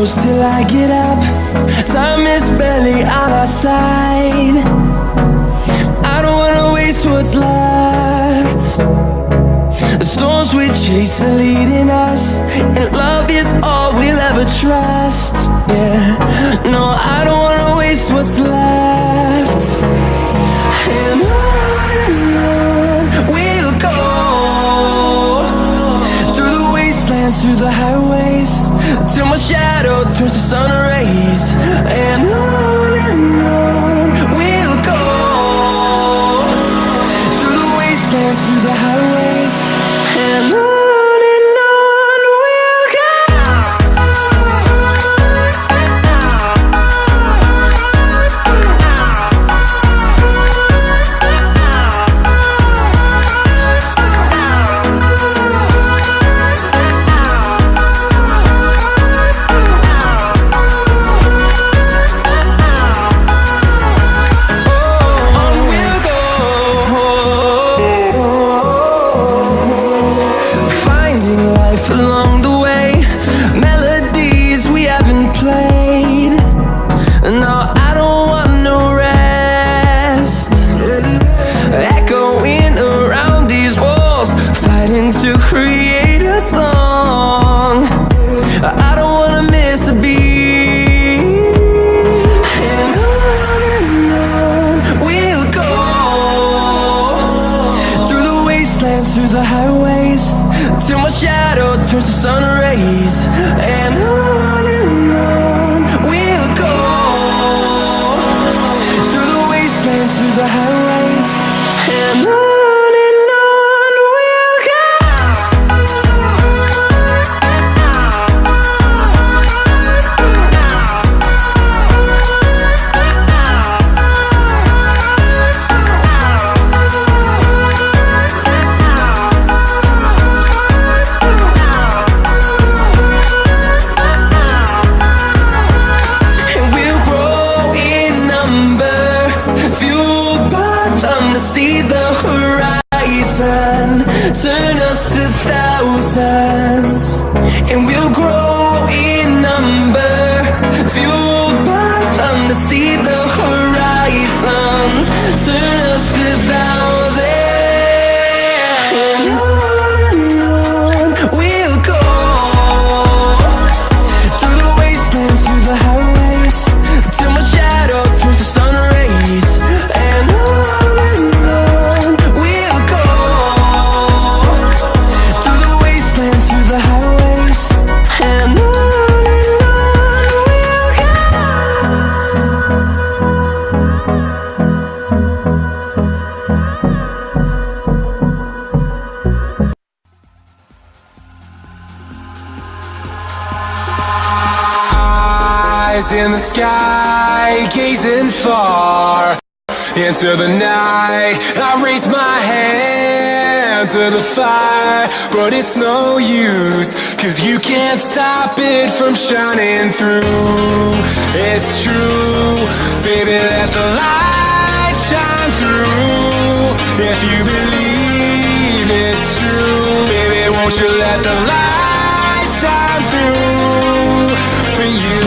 close till I get up. Time is barely on our side. I don't wanna waste what's left. The storms we chase are leading us, and love is all we'll ever trust. Yeah, no, I don't wanna waste what's left. And on we'll go, through the wastelands, through the highways, till my shadow turns to sun rays. And on we'll go, through the wastelands, through the highways, and on we'll go. Along the way, melodies we haven't played. No, I don't want no rest. Echoing around these walls, fighting to create a song. I don't wanna miss a beat. And on we'll go, through the wastelands, through the highways, till my shadow turns to sun rays. And on we'll go, through the wastelands, through the highways, and on we'll go. See the horizon, turn us to thousands, and we'll grow in number, fueled by them to see the horizon, turn us to thousands. And on we'll go, through the wastelands, through the highways, till my shadow turns to sun rays. And in the sky, gazing far into the night. I raise my hand to the fire, but it's no use, 'cause you can't stop it from shining through. It's true, baby, let the light shine through. If you believe it's true, baby, won't you let the light shine through for you?